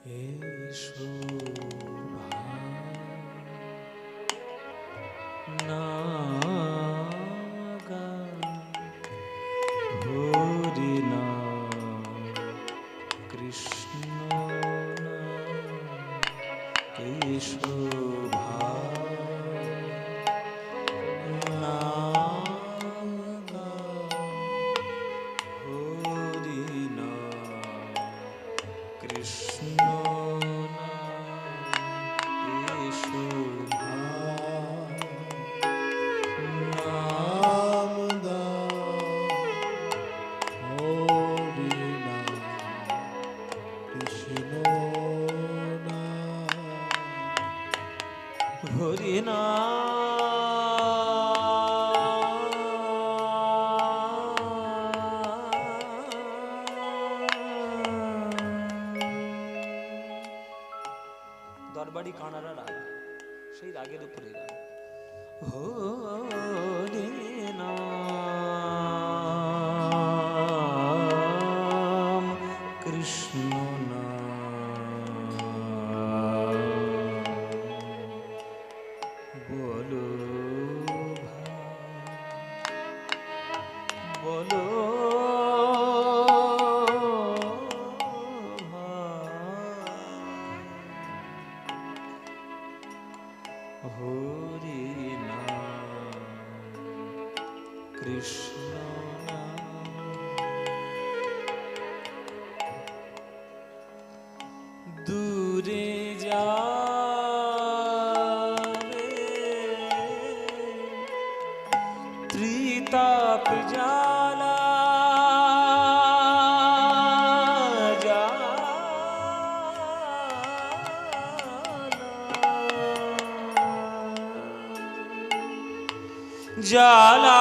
এসো নাগা হরি নাম কৃষ্ণ নাম এসো নাগা হরি নাম কৃষ্ণ হরি দরবারি কানাড়া রাগ, সেই রাগের উপরে গান। হরি নাম কৃষ্ণ বলো বলো হরি নাম কৃষ্ণ দূরে যা ত্রিতাপ জালা জালা জালা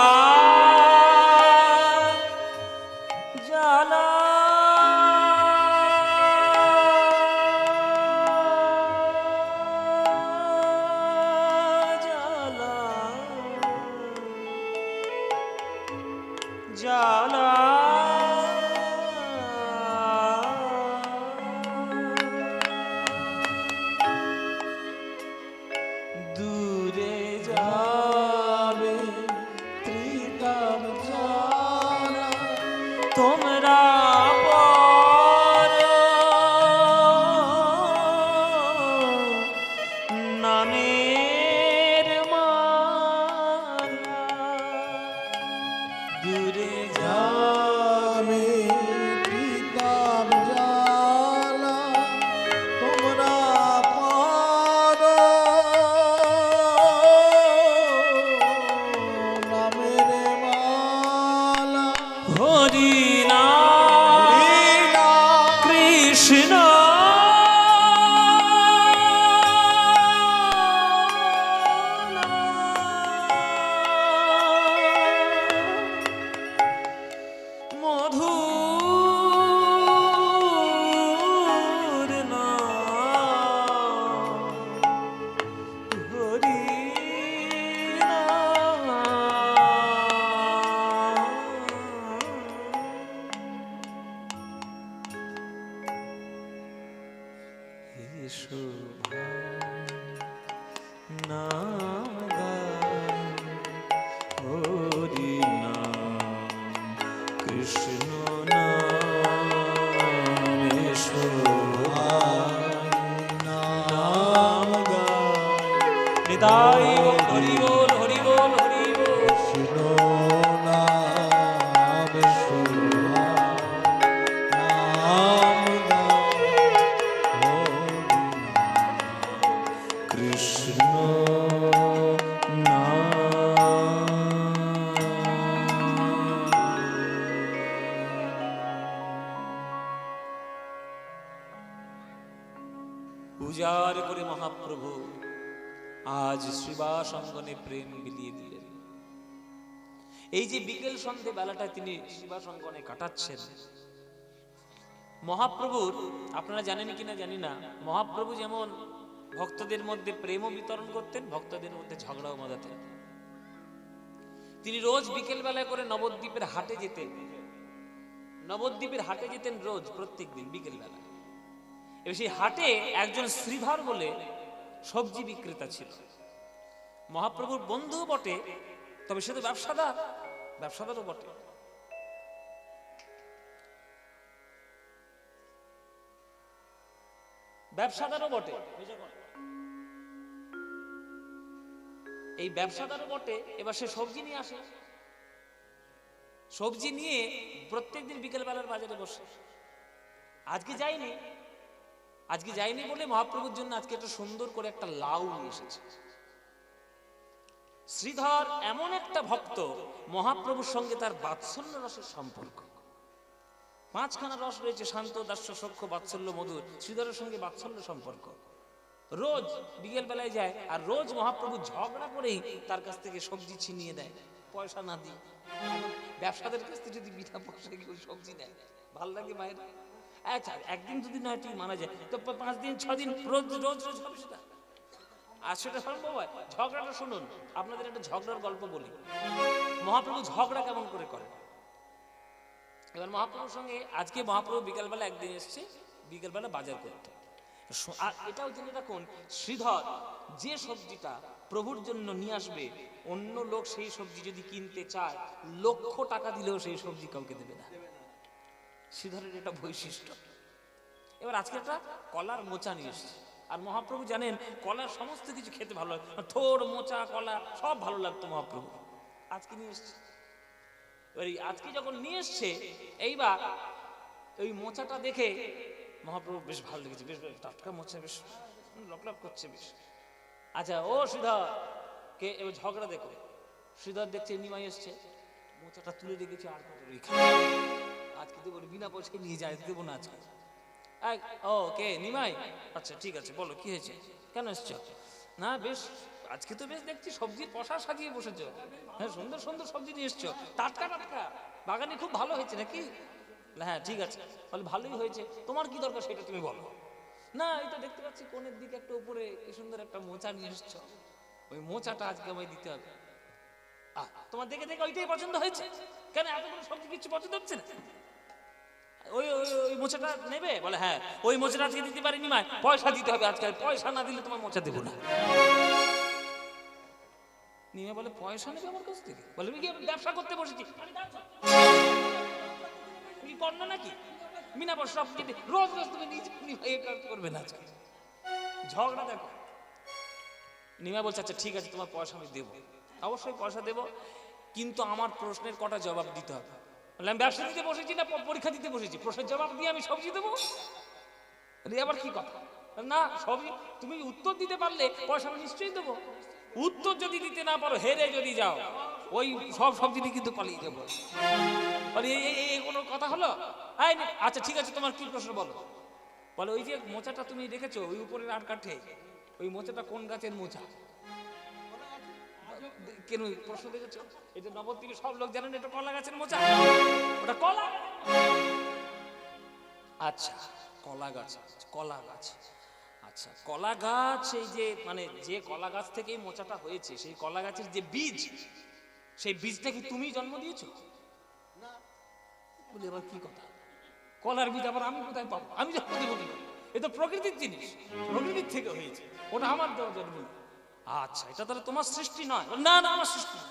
জালা দূরে যাবে ত্রিতাপ জালা তোমরা পর নামের মালা দূরে যাবে ত্রিতাপ জালা তোমরা পার নামের মালা হরি নাম কৃষ্ণ মধুর নাম হরি এসো নাগা হরি নাম কৃষ্ণ নাম এসো নাম গায় নিতাই হরি বল হরি বল হরি বল কৃষ্ণ নাম নাম কৃষ্ণ পূজার করে মহাপ্রভু আজ শ্রীবাস অঙ্গনে প্রেম বিলিয়ে দিলেন। এই যে বিকেল সন্ধে বেলাটা তিনি শ্রীবাস অঙ্গনে কাটাচ্ছেন, মহাপ্রভুর আপনারা জানেন কিনা জানি না, মহাপ্রভু যেমন ভক্তদের মধ্যে প্রেমও বিতরণ করতেন, ভক্তদের মধ্যে ঝগড়াও বাঁধাতেন। তিনি রোজ বিকেল বেলা করে নবদ্বীপের হাটে যেতেন, নবদ্বীপের হাটে যেতেন রোজ, প্রত্যেক দিন বিকেল বেলা। এবার সেই হাটে একজন শ্রীধর বলে সবজি বিক্রেতা ছিল, মহাপ্রভুর বন্ধু বটে, তবে সে তো ব্যবসাদারও বটে। এই ব্যবসাদারও বটে। এবার সে সবজি নিয়ে আসে, সবজি নিয়ে প্রত্যেকদিন বিকেল বেলার বাজারে বসে। আজকে যায়নি বলে মহাপ্রভুর জন্য আজকে একটা সুন্দর করে একটা লাউ নিয়ে এসেছে। শ্রীধর এমন একটা ভক্ত, মহাপ্রভুর সঙ্গে তার বাৎসল্য রসের সম্পর্ক। 5খানা রস রয়েছে, শান্ত, দাস্য, সখ্য, বাৎসল্য, মধুর। শ্রীধরের সঙ্গে বাৎসল্য সম্পর্ক। রোজ বিকেল বেলায় যায়, আর রোজ মহাপ্রভু ঝগড়া করেই তার কাছ থেকে সবজি ছিনিয়ে দেয়, পয়সা না দিয়ে। ব্যবসাদের কাছ থেকে যদি বিনা পয়সায় কেউ সবজি নেয়, ভাল লাগে মায়ের? আচ্ছা, একদিন যদি নয় ঠিক মানা যায়, তো 5 দিন 6 দিন রোজ রোজ রোজ হবে সেটা? আর সেটা সম্ভব হয়? ঝগড়াটা শুনুন, আপনাদের একটা ঝগড়ার গল্প বলি। মহাপ্রভু ঝগড়া কেমন করে করে। এবার মহাপ্রভুর সঙ্গে আজকে মহাপ্রভু বিকালবেলা একদিন এসছে, বিকালবেলা বাজার করতে। আর এটাও জেনে রাখুন, শ্রীধর যে সবজিটা প্রভুর জন্য নিয়ে আসবে, অন্য লোক সেই সবজি যদি কিনতে চায়, লক্ষ টাকা দিলেও সেই সবজি কাউকে দেবে না। শ্রীধরের এটা বৈশিষ্ট্য। এবার আজকে একটা কলার মোচা নিয়ে এসছে, আর মহাপ্রভু জানেন কলার সমস্ত কিছু খেতে ভালো লাগে, থোড়, মোচা, কলা সব ভালো লাগতো মহাপ্রভু। আজকে নিয়ে এসছে। আজকে যখন নিয়ে এসছে, এইবার ওই মোচাটা দেখে মহাপ্রভু বেশ ভালো লেগেছে, বেশ টাটকা মোচা, বেশ লপলাপ করছে বেশ। আচ্ছা, ও শ্রীধর কে, এবার ঝগড়া দেখো। শ্রীধর দেখছে নিমাই এসছে, মোচাটা তুলে রেখেছে, আর কত আজকে দেবো, বিনা পয়সায় নিয়ে যায়, দেবো না আজকে। ও কে, নিমাই? আচ্ছা ঠিক আছে, বলো কি হয়েছে, কেন এসছো? না বেশ আজকে তো বেশ দেখছি সবজির পশা সাজিয়ে বসেছো, হ্যাঁ সুন্দর সুন্দর সবজি নিয়ে এসছো, টাটকা টাটকা, বাগানে খুব ভালো হয়েছে নাকি? হ্যাঁ ঠিক আছে, বলে ভালোই হয়েছে, তোমার কি দরকার সেটা তুমি বলো। না এই তো দেখতে পাচ্ছি কোণের দিকে একটা উপরে কি সুন্দর একটা মোচা নিয়ে এসছো, ওই মোচাটা আজকে আমায় দিতে হবে। তোমার দেখে দেখে ওইটাই পছন্দ হয়েছে? কেন এতগুলো সবজি কিছু পছন্দ হচ্ছে না? ওই ওই মোচাটা নেবে? বলে হ্যাঁ, ওই মোচাটা আজকে দিতে পারিনি মা, পয়সা দিতে হবে আজকে, পয়সা না দিলে তোমার মোচা দেবো না। নিমে বলে পয়সা নেবে আমার কাছ থেকে? বলে আমি ব্যবসা করতে বসেছি, তুমি কর্ণ নাকি বিনা পয়সা সব দিতে, রোজ রোজ তুমি নিজে করবে না আজকে। ঝগড়া দেখো। নিমা বলছে আচ্ছা ঠিক আছে, তোমার পয়সা আমি দেবো, অবশ্যই পয়সা দেবো, কিন্তু আমার প্রশ্নের কটা জবাব দিতে হবে। আমি ব্যবসা দিতে বসেছি না পরীক্ষা দিতে বসেছি? প্রশ্নের জবাব দিয়ে আমি সবজি দেবো? আবার কি কথা? না সবই তুমি উত্তর দিতে পারলে পয়সা আমি নিশ্চয়ই দেবো। উত্তর যদি দিতে না পারো, হেরে যদি যাও, ওই সব সবজি কিন্তু পালিয়ে যাবো। এই কোনো কথা হলো? আচ্ছা ঠিক আছে, তোমার কি প্রশ্ন বলো। বলে ওই যে মোচাটা তুমি রেখেছো ওই উপরের আর কাঠে, ওই মোচাটা কোন গাছের মোচা? কেন প্রশ্ন দেখেছো? এটা নবদ্বীপে সব লোক জানেন এটা কলা গাছের মোচা, ওটা কলা। আচ্ছা কলা গাছ, কলা গাছ, আচ্ছা কলা গাছ, এই যে মানে যে কলা গাছ থেকে মোচাটা হয়েছে, সেই কলা গাছের যে বীজ, সেই বীজটা কি তুমি জন্ম দিয়েছো? বলি আবার কি কথা, কলার বীজ আবার আমি কোথায় পাবো, আমি জন্ম দেবো কি? এ তো প্রকৃতির জিনিস, প্রকৃতির থেকে হয়েছে, ওটা আমার দেওয়া জন্ম। আচ্ছা এটা তাহলে তোমার সৃষ্টি নয়? না না আমার সৃষ্টি নয়।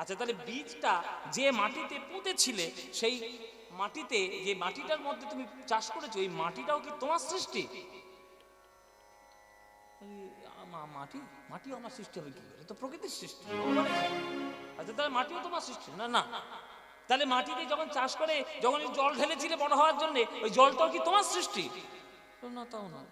আচ্ছা তাহলে বীজটা যে মাটিতে পুঁতেছিলে, সেই মাটিতে, যে মাটিটার মধ্যে তুমি চাষ করেছো, এই মাটিটাও কি তোমার সৃষ্টি? মাটি, মাটিও আমার সৃষ্টি হবে কি করে? তো প্রকৃতির সৃষ্টি। আচ্ছা তাহলে মাটিও তোমার সৃষ্টি? না না। তাহলে মাটিতে যখন চাষ করে, যখন জল ঢেলেছিলে বড় হওয়ার জন্য, ওই জলটাও কি তোমার সৃষ্টি? না তাও না।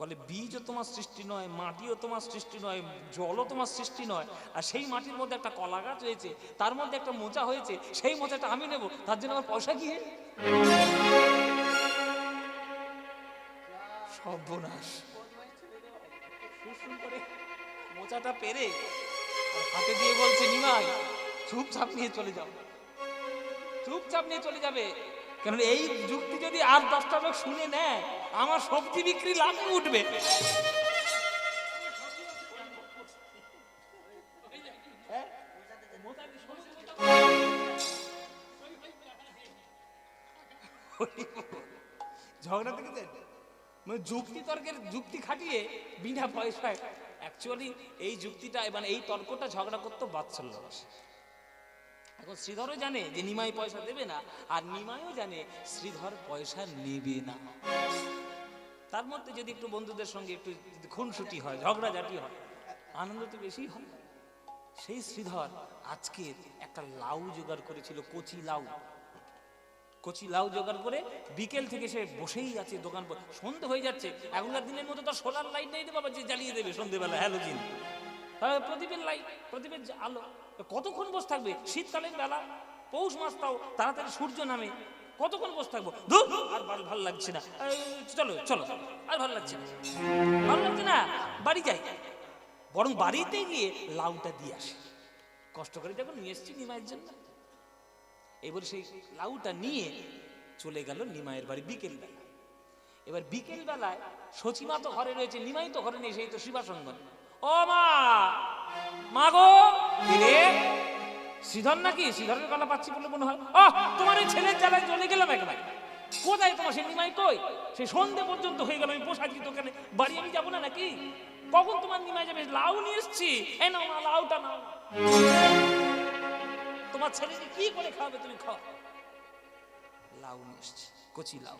বলে বীজও তোমার সৃষ্টি নয়, মাটিও তোমার সৃষ্টি নয়, জলও তোমার সৃষ্টি নয়, আর সেই মাটির মধ্যে একটা কলা গাছ হয়েছে, তার মধ্যে একটা মোচা হয়েছে, সেই মোচাটা আমি নেব, তার জন্য আমার পয়সা কি? সর্বনাশ। মোচাটা পেরে হাতে দিয়ে বলছে নিমাই চুপচাপ নিয়ে চলে যাও, চুপচাপ নিয়ে চলে যাবে, কারণ এই যুক্তি যদি আর 10টা লোক শুনে নেয়, আমার সবজি বিক্রি লাভে উঠবে। ঝগড়া দেখেছেন? যুক্তি তর্কের যুক্তি খাটিয়ে বিনা পয়সায় অ্যাকচুয়ালি এই যুক্তিটা মানে এই তর্কটা ঝগড়া করতো বাৎসল্য রসে। এখন শ্রীধরও জানে যে নিমাই পয়সা দেবে না, আর নিমাইও জানে শ্রীধর পয়সা নেবে না। তার মধ্যে যদি একটু বন্ধুদের সঙ্গে একটু খুনসুটি হয়, ঝগড়াঝাটি হয়, আনন্দ তো বেশি হয়। সেই শ্রীধর আজকে একটা লাউ জোগাড় করেছিল, কচি লাউ। কচি লাউ জোগাড় করে বিকেল থেকে সে বসেই আছে দোকান। সন্ধে হয়ে যাচ্ছে, এখনকার দিনের মতো তো সোলার লাইট নেই রে বাবা যে জ্বালিয়ে দেবে সন্ধেবেলা হ্যালোজিন, প্রদীপের লাইট, প্রদীপের আলো। কতক্ষণ বসে থাকবে? শীতকালের বেলা, পৌষ মাস, তাও তাড়াতাড়ি সূর্য নামে, কতক্ষণ বসে থাকবো? ধুর, আর ভালো লাগছে না, চলো চলো, আর ভালো লাগছে না, ভালো লাগছে না, বাড়ি যাই। বরং বাড়িতে গিয়ে লাউটা দিয়ে আসে, কষ্ট করে যখন নিয়ে এসছি নিমাইয়ের জন্য। এবার সেই লাউটা নিয়ে চলে গেল নিমাইয়ের বাড়ি বিকেল বেলা। এবার বিকেল বেলায় সচিমা তো ঘরে রয়েছে, নিমাই তো ঘরে নেই, সেই তো শিবাসঙ্গন। ও মা, মা গো, রে শ্রীধর নাকি? শ্রীধরের গলা পাচ্ছি বলে মনে হয়। তোমার এই ছেলের জ্বালায় চলে গেলাম একেবারে। কোথায় তোমার সেই নিমাই? কই? সেই সন্ধে পর্যন্ত হয়ে গেল, আমি বসাচ্ছি দোকানে, বাড়ি আমি যাবো না নাকি? কখন তোমার নিমাই যাবে? লাউ নিয়ে এসছি, এই নাও না, লাউটা নাও। তোমার ছেলেকে কি করে খাওয়াবে? তুমি খাও। লাউ নিয়ে এসছি, কচি লাউ।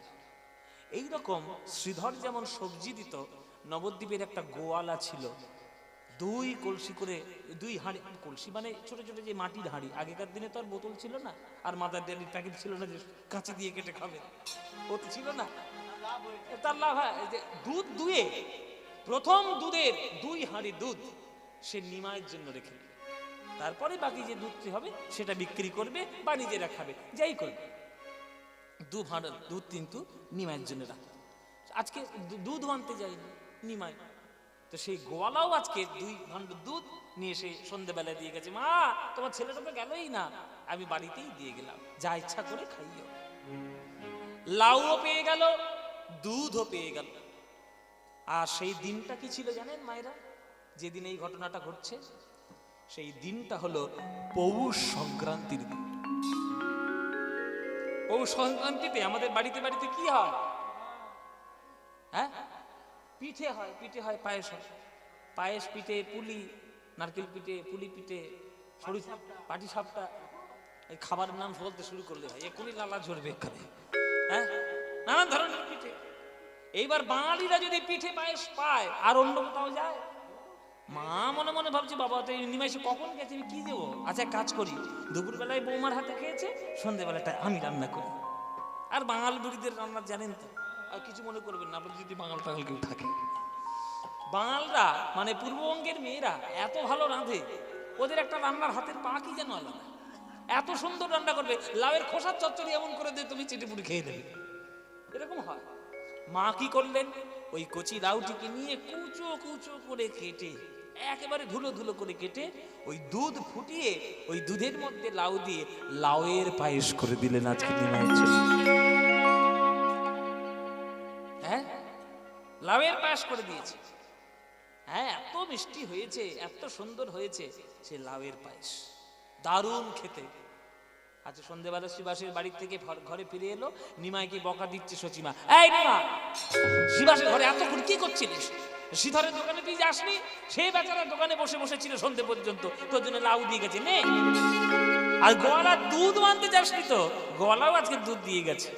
এইরকম শ্রীধর যেমন সবজি দিত, নবদ্বীপের একটা গোয়ালা ছিল, 2 কলসি করে, 2 হাঁড়ি, কলসি মানে ছোট ছোট যে মাটির হাঁড়ি। আগেকার দিনে তো আর বোতল ছিল না, আর মাদার ডেয়ারির প্যাকেট ছিল না যে কাঁচি দিয়ে কেটে খাবে, ও তো ছিল না। তার লাভ হয় যে দুধ দুয়ে, প্রথম দুধের 2 হাঁড়ি দুধ সে নিমাইয়ের জন্য রেখে, তারপরে বাকি যে দুধটি হবে সেটা বিক্রি করবে বা নিজেরা খাবে, যাই করবে। 2 ভাঁড় দুধ কিন্তু নিমাইয়ের জন্য রাখে। আজকে দুধ আনতে যায়নি নিমাই, তো সেই গোয়ালাও আজকে 2 ভাঁড় দুধ নিয়ে এসে সন্ধ্যেবেলা দিয়ে গেছে। মা, তোমার ছেলেটা তো গেলই না, আমি বাড়িতেই দিয়ে গেলাম, যা ইচ্ছা করে খাইও। লাউও পেয়ে গেল, দুধও পেয়ে গেল। আর সেই দিনটা কি ছিল জানেন মায়েরা? যেদিন এই ঘটনাটা ঘটছে, সেই দিনটা হলো পৌষ সংক্রান্তির দিন। পৌষ সংক্রান্তিতে আমাদের বাড়িতে বাড়িতে কি হয়? হ্যাঁ, পিঠে হয়, পিঠে হয়, পায়েস হয়। পায়েস, পিঠে, পুলি, নারকেল পিঠে, পুলি পিঠে, সরু পাটি সাপটা, এই খাবারের নাম বলতে শুরু করলে হয় এক্ষুনি লালা ঝরবে এখানে। হ্যাঁ, নানান ধরনের পিঠে। এইবার বাঙালিরা যদি পিঠে পায়েস পায় আর অন্য কোথাও যায়, মা মনে মনে ভাবছি বাবা তো নিমাইশে কখন গেছে, আমি কি দেবো? আচ্ছা কাজ করি, দুপুরবেলায় বৌমার হাতে খেয়েছে, সন্ধ্যেবেলাটা আমি রান্না করি। আর বাঙাল বুড়িদের রান্না জানেন তো, আর কিছু মনে করবেন না আপনার যদি বাঙাল টাঙাল কেউ থাকে। বাঙালরা মানে পূর্ববঙ্গের মেয়েরা এত ভালো রাঁধে, ওদের একটা রান্নার হাতের পা কি যেন আলাদা, এত সুন্দর রান্না করবে। লাউয়ের খোসার চচ্চড়ি এমন করে দিয়ে তুমি চিটিপুটি খেয়ে দেবে, এরকম হয়। মা কি করলেন, ওই কচি লাউটিকে নিয়ে কুচো কুচো করে কেটে, একেবারে ধুলো ধুলো করে কেটে, ওই দুধ ফুটিয়ে ওই দুধের মধ্যে লাউ দিয়ে লাউয়ের পায়েস করে দিলেন আজকে নিমাইয়ের জন্য। হ্যাঁ, লাউয়ের পায়েস করে দিয়েছে। হ্যাঁ, এত মিষ্টি হয়েছে, এত সুন্দর হয়েছে সে লাউয়ের পায়েস, দারুণ খেতে। আচ্ছা সন্ধ্যেবেলা শিবাসের বাড়ি থেকে ঘরে ফিরে এলো, নিমাইকে বকা দিচ্ছে সচিমা। এই নিমা, শিবাসের ঘরে এতক্ষণ কি করছিলিস? শ্রীধরের দোকানে তুই যাসনি? সেই বেচারা দোকানে বসে বসে ছিল সন্ধ্যে পর্যন্ত, তোর জন্য লাউ দিয়ে গেছে নে। আর গোয়ালা দুধ আনতে যাসনি তো, গোয়ালাও আজকে দুধ দিয়ে গেছে।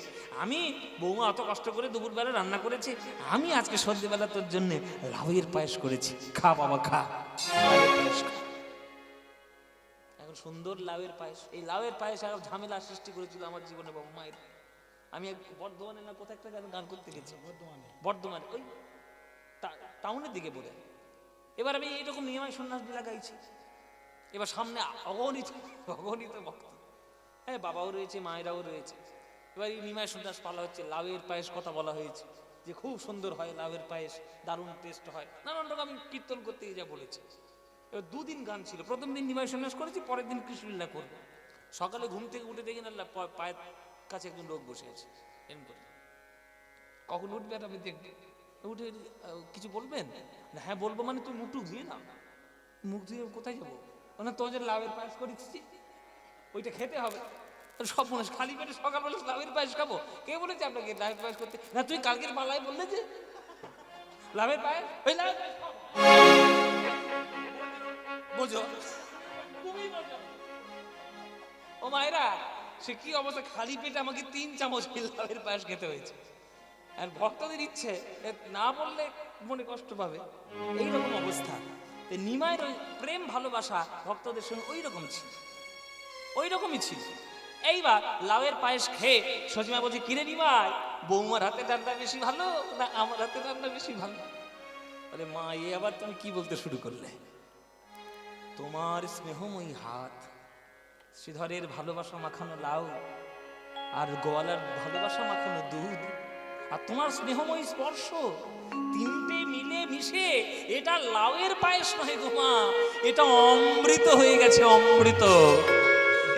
আমি বৌমা অত কষ্ট করে দুপুরবেলা রান্না করেছি, আমি আজকে সন্ধ্যেবেলা তোর জন্য লাউয়ের পায়েস করেছি, খা বাবা খা, লাউয়ের পায়েস খা। সুন্দর লাউয়ের পায়েস, এই লাউয়ের পায়েস আর ঝামেলা সৃষ্টি করেছিল আমার জীবনে বাবা মায়ের। আমি বর্ধমানে না কোথায় একটা গান করতে গেছি, বর্ধমানে ওই টাউনের দিকে বলে। এবার আমি এইরকম নিয়মায় সন্ন্যাস বিলা গাইছি, এবার সামনে অগণিত অগণিত ভক্ত, হ্যাঁ বাবাও রয়েছে, মায়েরাও রয়েছে। এবার এই নিমায় সন্ন্যাস পালা হচ্ছে, লাউয়ের পায়েস কথা বলা হয়েছে যে খুব সুন্দর হয় লাউয়ের পায়েস, দারুণ টেস্ট হয়, নানান রকম আমি কীর্তন করতে গিয়ে যা বলেছি। এবার 2 দিন গান ছিল, প্রথম দিন নিমাই সন্ন্যাস করেছি, পরের দিন কৃষ্ণলীলা করবো। সকালে ঘুম থেকে উঠে দেখি না পায়ের কাছে একজন লোক বসে আছে, এরকম করে। কখন উঠবে আমি দেখবে, উঠে কিছু বলবেন না? হ্যাঁ বলবো। মানে তুই মুখ ধুয়ে না, মুখ ধুয়ে কোথায় যাবো? মানে তোর যে লাউয়ের পায়েস করেছি ওইটা খেতে হবে। সব মনে খালি পেটে সকালবেলা লাউয়ের পায়েস খাবো? কে বলেছে আপনাকে লাউয়ের পায়েস করতে? না তুই কালকের পালায় বললে যে লাভের পায়ে ওই লাভের পায়েস খাবো। বোঝো খুবই বোঝো। ও মায়েরা, সে কি অবস্থা, খালি পেটে আমাকে 3 চামচ লাভের পায়েস খেতে হয়েছে। আর ভক্তদের ইচ্ছে না বললে মনে কষ্ট পাবে, এইরকম অবস্থা। নিমায়ের ওই প্রেম ভালোবাসা ভক্তদের সঙ্গে ওই রকম ছিল, ওই রকমই ছিল। এইবার লাউয়ের পায়েস খেয়ে সজিমা বলছে, কিরে নিমাই, বৌমার হাতে রান্না বেশি ভালো না আমার হাতে রান্না বেশি ভালো? বলে, মা এ আবার তুমি কি বলতে শুরু করলে? তোমার স্নেহময়ী হাত, শ্রীধরের ভালোবাসা মাখানো লাউ, আর গোয়ালার ভালোবাসা মাখানো দুধ, আর তোমার স্নেহময়ী স্পর্শ, তিনটে মিলে মিশে এটা লাউয়ের পায়েস নয় গো মা, এটা অমৃত হয়ে গেছে, অমৃত।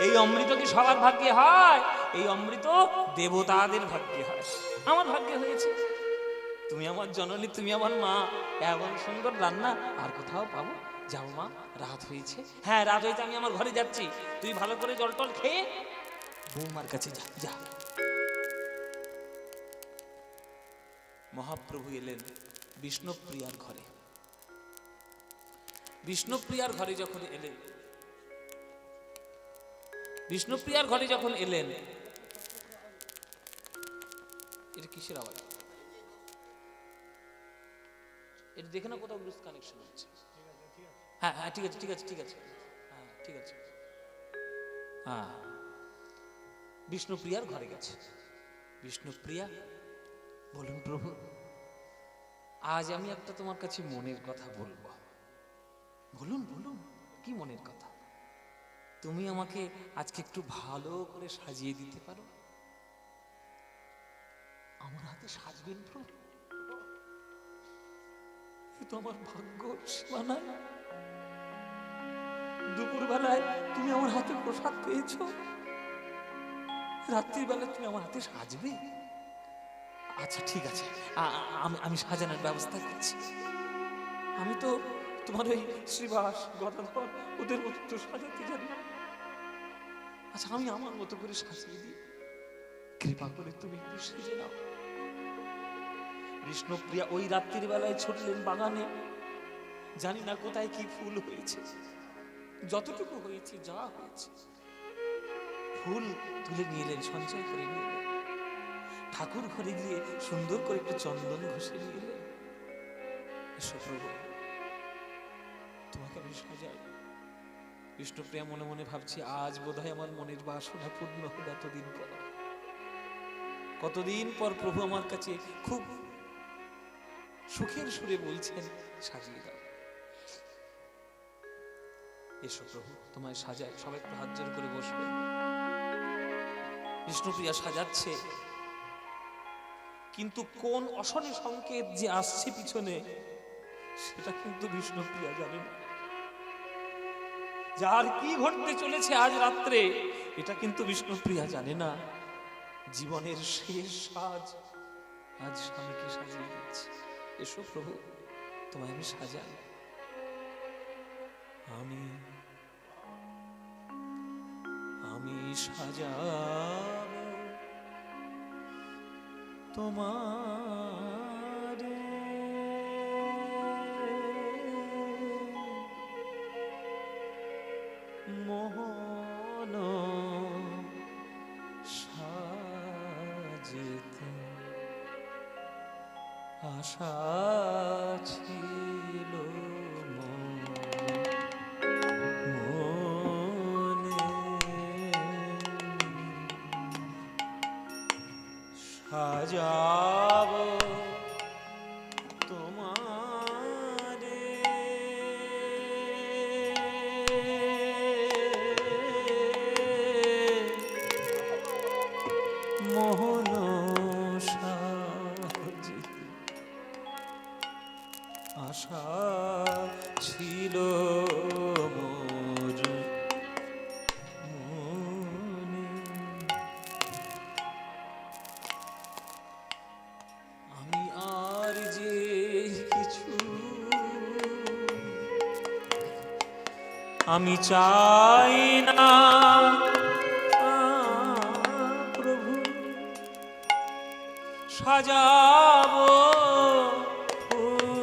এই অমৃত কি সবার ভাগ্যে হয়? এই অমৃত দেবতাদের ভাগ্যে হয়, আমার ভাগ্যে হয়েছে। তুমি আমার জননী, তুমি আমার মা, এমন সুন্দর রান্না আর কোথাও পাবো? যাও মা, রাত হয়েছে। হ্যাঁ রাত হয়েছে, আমি আমার ঘরে যাচ্ছি, তুই ভালো করে জল টল খেয়ে বৌমার কাছে যা যা। মহাপ্রভু এলেন বিষ্ণুপ্রিয়ার ঘরে। বিষ্ণুপ্রিয়ার ঘরে যখন এলেন, বিষ্ণুপ্রিয়ার ঘরে যখন এলেন, এটা কিসের আওয়াজ? এটা দেখে না কোথাও লুজ কানেকশন হচ্ছে। হ্যাঁ হ্যাঁ ঠিক আছে ঠিক আছে ঠিক আছে, হ্যাঁ ঠিক আছে। হ্যাঁ, বিষ্ণুপ্রিয়ার ঘরে গেছে। বিষ্ণুপ্রিয়া বলুন, প্রভু আজ আমি একটা তোমার কাছে মনের কথা বলবো। বলুন বলুন, কি মনের কথা? তুমি আমাকে আজকে একটু ভালো করে সাজিয়ে দিতে পারো? আমার হাতে সাজবেন প্রভু? এ তো আমার ভাগ্য সীমা নাই। দুপুর বেলায় তুমি আমার হাতে প্রসাদ পেয়েছো, রাত্রির বেলায় তুমি আমার হাতে সাজবে? আচ্ছা ঠিক আছে, আমি সাজানোর ব্যবস্থা করছি। আমি তো তোমার ওই শ্রীবাস গদাধর ওদের মতো তো সাজাতে জানি না। আচ্ছা আমি আমার মতো করে সাজিয়ে দিই, কৃপা করে তুমি একটু সেজে নাও। বিষ্ণুপ্রিয়া ওই রাত্রির বেলায় ছুটলেন বাগানে, জানি না কোথায় কি ফুল হয়েছে, যতটুকু হয়েছে যা হয়েছে ফুল তুলে নিয়ে এলেন, সঞ্চয় করে নিয়ে এলেন। ঠাকুর ঘরে গিয়ে সুন্দর করে একটু চন্দন ঘষে নিয়ে এলেন। এসো প্রভু, তোমাকে আমি সাজাই। বিষ্ণুপ্রিয়া মনে মনে ভাবছি, আজ বোধহয় আমার মনের বাসনা পূর্ণ হলো। এতদিন পর, কতদিন পর প্রভু আমার কাছে খুব সুখের সুরে বলছেন, সাজিয়ে দাও। এসো প্রভু, তোমায় সাজাই। সবাই একটু হাত জোর করে বসবে। বিষ্ণুপ্রিয়া সাজাচ্ছে, কিন্তু কোন অশনি সংকেত যে আসছে পিছনে সেটা কিন্তু বিষ্ণুপ্রিয়া জানে না। যার কি ঘটতে চলেছে আজ রাত্রে এটা কিন্তু বিষ্ণুপ্রিয়া জানে না। জীবনের শেষ সাজ আজ স্বামীকে সাজিয়ে দিচ্ছে। এসো প্রভু, তোমায় আমি সাজাই। আমি আমি সাজাব তোমারে মোহন সাজিতে আশা ছিল মনে, সাজাব তোমারে মোহন সাজিতে আশা ছিল মোর মনে। আমি আর যে কিছু আমি চাই না প্রভু, সাজাবো ফুল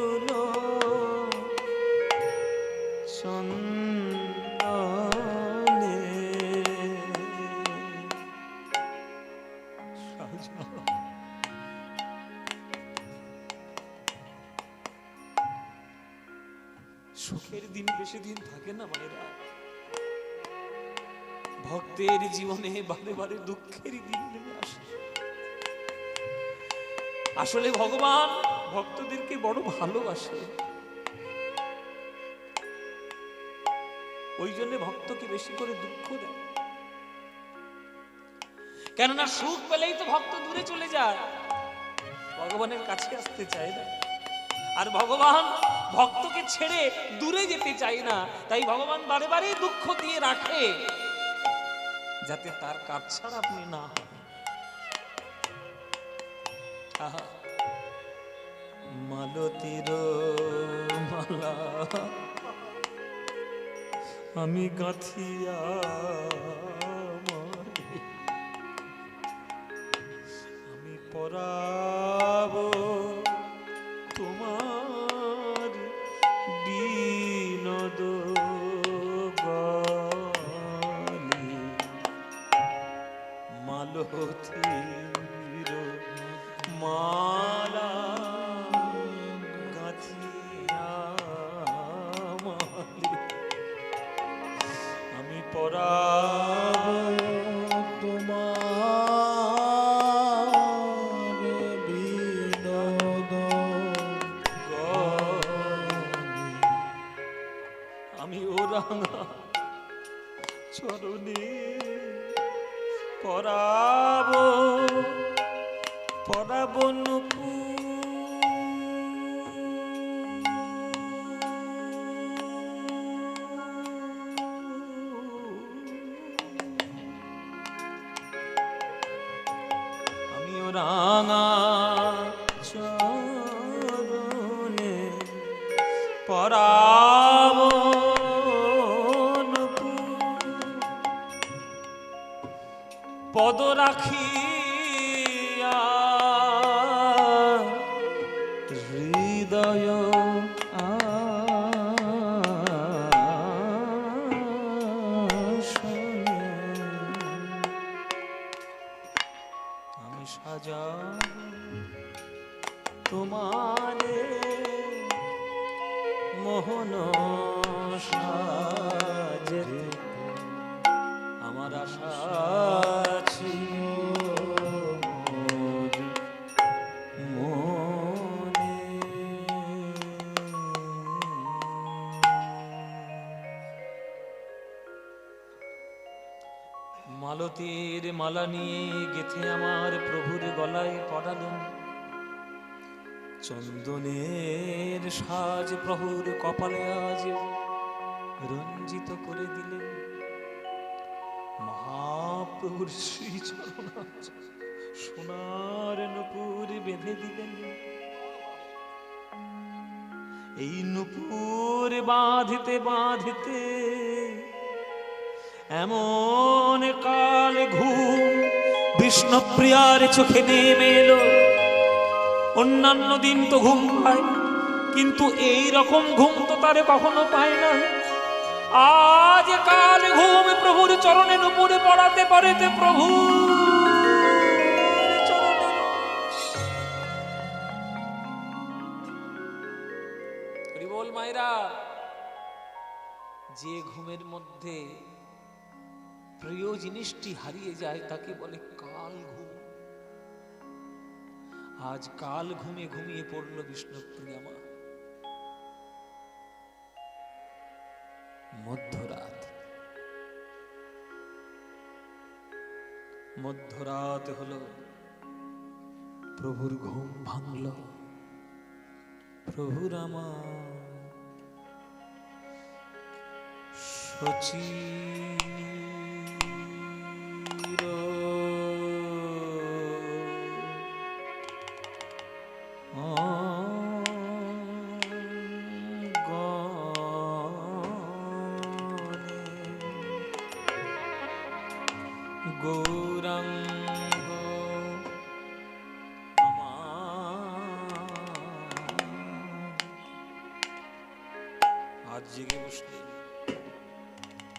সুখের দিন বেশি দিন থাকে না মায়েরা। ভক্তের জীবনে বারে বারে দুঃখের দিন নেমে আসে। আসলে ভগবান ভক্তদেরকে বড় ভালোবাসে, ওই জন্য ভক্তকে বেশি করে দুঃখ দেয়। কেননা সুখ পেলেই তো ভক্ত দূরে চলে যায়, ভগবানের কাছে আসতে চায় না। আর ভগবান ভক্তকে ছেড়ে দূরে যেতে চায় না, তাই ভগবান বারে বারে দুঃখ দিয়ে রাখে, যাতে তার কাজ ছাড়া আপনি না হন। মালতীর মালা আমি গাঁথিয়া আমি পরাব তোমার বিনোদ গানে। মালতীর মালা গাঁথিয়া আমি পরাব তোমার বিনোদ গানে। আমি ও রাঙা চরণে পরাব পরাব নূপুর। আমিও রাঙা চরণে পরাব পদ রাখিয়া হৃদয় আসনে আমি সাজাব তোমারে মোহন সাজে। আমার আশা ছিল মনে। মালতীর মালা নিয়ে গেথে আমার প্রভুর গলায় পড়ালেন, চন্দনের সাজ প্রভুর কপালে আজ রঞ্জিত করে দিলেন। মহাপ্রভুর শ্রীচরণ সোনার নূপুর বেঁধে দিলেন। এই নূপুর বাঁধিতে বাঁধিতে এমন কাল ঘুম বিষ্ণুপ্রিয়ার চোখে নেমে এলো। অন্যান্য দিন তো ঘুম পায়, কিন্তু এই রকম ঘুম তো তারে কখনো পায় না। আজ কাল ঘুম প্রভুর চরণে নূপুরে পড়াতে পারিতে প্রভু চরণে। হরি বল মায়েরা। যে ঘুমের মধ্যে প্রিয় জিনিসটি হারিয়ে যায় তাকে বলে কাল ঘুম। আজ কাল ঘুমে ঘুমিয়ে পড়ল বিষ্ণুপ্রিয়া মা। মধ্যরাত, মধ্যরাত হলো, প্রভুর ঘুম ভাঙল। প্রভুর আমার সচির গৌরাঙ্গ আজ জেগে বসলেন।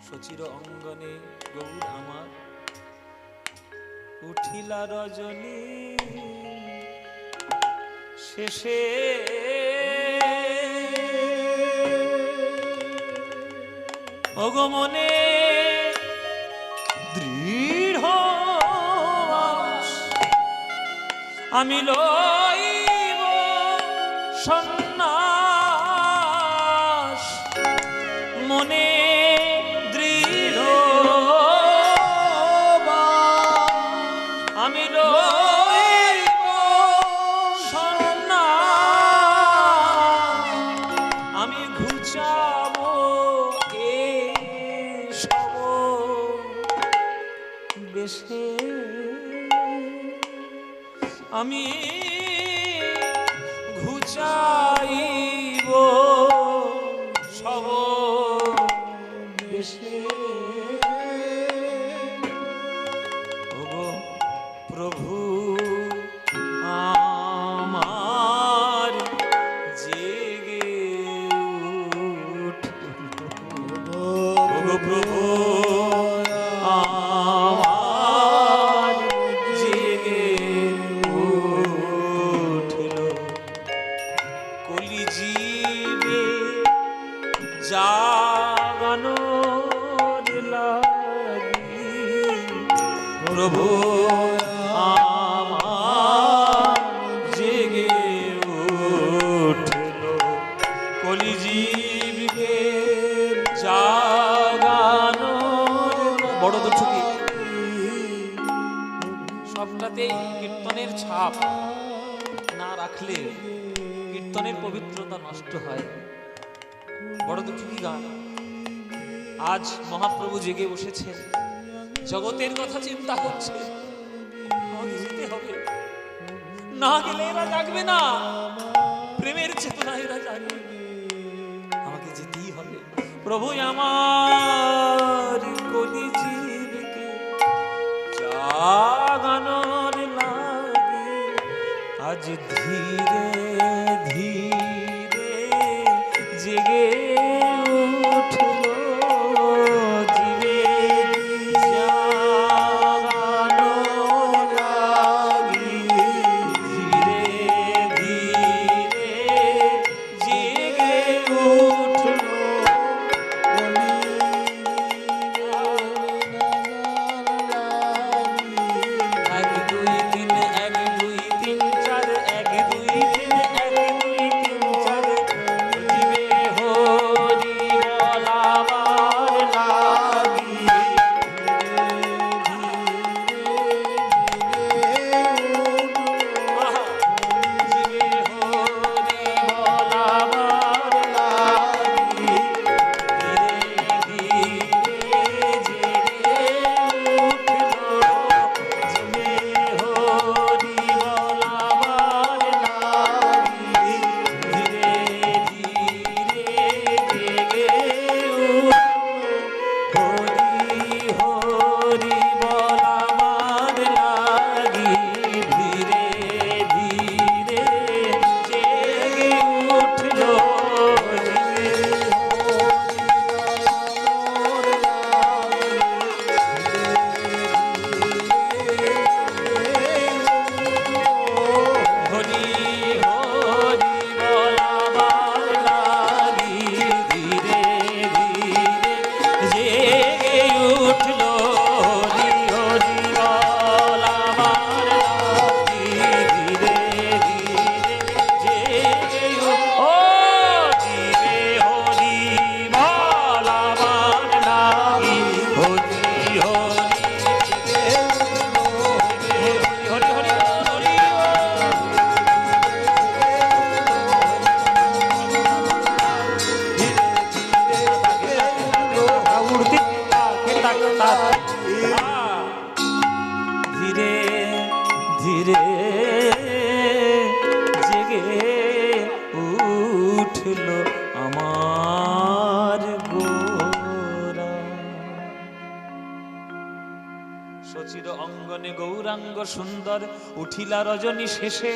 সচির অঙ্গনে গৌর আমার উঠিলা রজনী শেষে ওগো মনে দৃঢ় আশ, আমি লইব সন্ন্যাস, মনে দৃঢ় আমি লইব সন্ন্যাস, আমি ঘুচাবো এ সব বেশে, আমি ঘুচাইব সব বেশে। ওগো প্রভু আমার জেগে উঠো, ওগো প্রভু আমার জেগে উঠল, কলিজীবে জাগানোর লাগি, প্রভু আমার জেগে উঠল, কলিজীবকে জাগানোর। বড় দুঃখ কি সবটাতেই কীর্তনের ছাপ না রাখলে কীর্তনের পবিত্রতা নষ্ট হয়। বড় দুঃখ কি গান। আজ মহাপ্রভু জেগে বসেছেন, জগতের কথা চিন্তা করছে, আমাকে যেতে হবে, না গেলে এরা জাগবে না, প্রেমের চেতনা এরা জাগবে, আমাকে যেতেই হবে। প্রভু আমার কলিজীবকে জাগানোর লাগি, আজ ধীরে ধীরে জেগে উঠলো, জীবে জাগানোর লাগি, ধীরে ধীরে জেগে উঠলো, এক দুই তিন, এক দুই তিন চার, এক দুই তিন, এক দুই তিন চার, জীবে হরি বলাবার লাগি, জীবে হরি বলাবার লাগি, ধীরে ধীরে জেগে উঠলো, জীবে হরি বলাবার লাগি, ধীরে ধীরে জেগে উঠলো, হরি হরি বলাবার লাগি, ধীরে ধীরে জেগে উঠলো, হরি হরি বলাবার লাগি, ধীরে ধীরে জেগে উঠলো, হরি হরি বলাবার লাগি, ধীরে ধীরে জেগে ও জীবে হরি বলাবার লাগি, হরি হরি হরি হরি হরি ধীরে ধীরে জেগে উঠল আমার গোরা, সচির অঙ্গনে গৌরাঙ্গ সুন্দর, উঠিলা রজনী শেষে,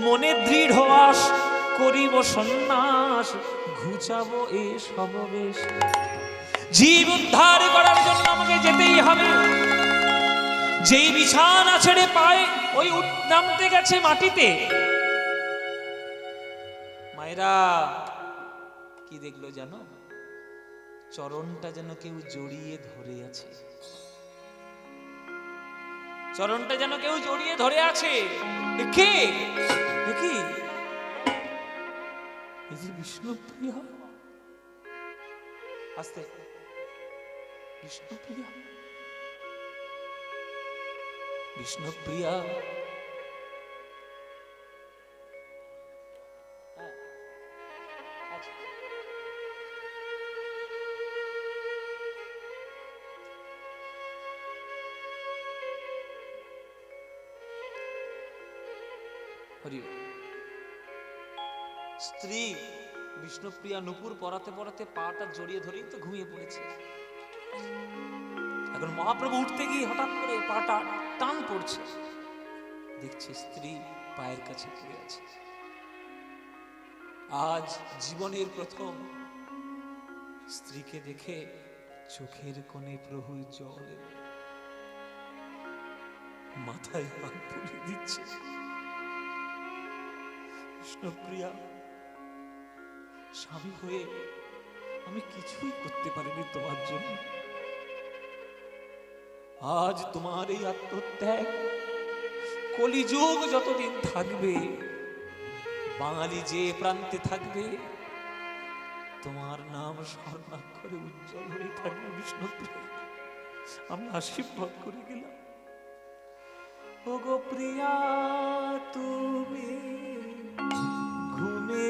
মনে দৃঢ় আশ, করিব সন্ন্যাস, ঘুচাবো এ সব বেশ। জীব উদ্ধার করার জন্য আমাকে যেতেই হবে, যেই বিছানা ছেড়ে পায় ওই নামতে গেছে মাটিতে। মায়েরা কি দেখলো জানো? চরণটা যেন কেউ জড়িয়ে ধরে আছে, চরণটা যেন কেউ জড়িয়ে ধরে আছে। কে কি? এই যে বিষ্ণুপ্রিয়া, আস্তে, বিষ্ণুপ্রিয়া, বিষ্ণুপ্রিয়া। স্ত্রী বিষ্ণুপ্রিয়া নূপুর পরাতে পরাতে পাটা জড়িয়ে ধরেই তো ঘুমিয়ে পড়েছে। এখন মহাপ্রভু উঠতে গিয়ে হঠাৎ করে পাটা টান পড়ছে, দেখছে স্ত্রী পায়ের কাছে পড়ে আছে। আজ জীবনের প্রথম স্ত্রীকে দেখে চোখের কোণে প্রভুর জল, মাথায় হাত বুলিয়ে দিচ্ছে। বিষ্ণুপ্রিয়া, স্বামী হয়ে আমি কিছুই করতে পারিনি তোমার জন্য। আজ তোমার এই আত্মত্যাগ কলিযুগ যতদিন থাকবে, বাঙালি যে প্রান্তে থাকবে, তোমার নাম স্বর্ণাক্ষরে উজ্জ্বল হয়ে থাকবে। বিষ্ণুপ্রিয়া, আমি আশীর্বাদ করে গেলাম। ও গো প্রিয়া, তুমি ঘুমে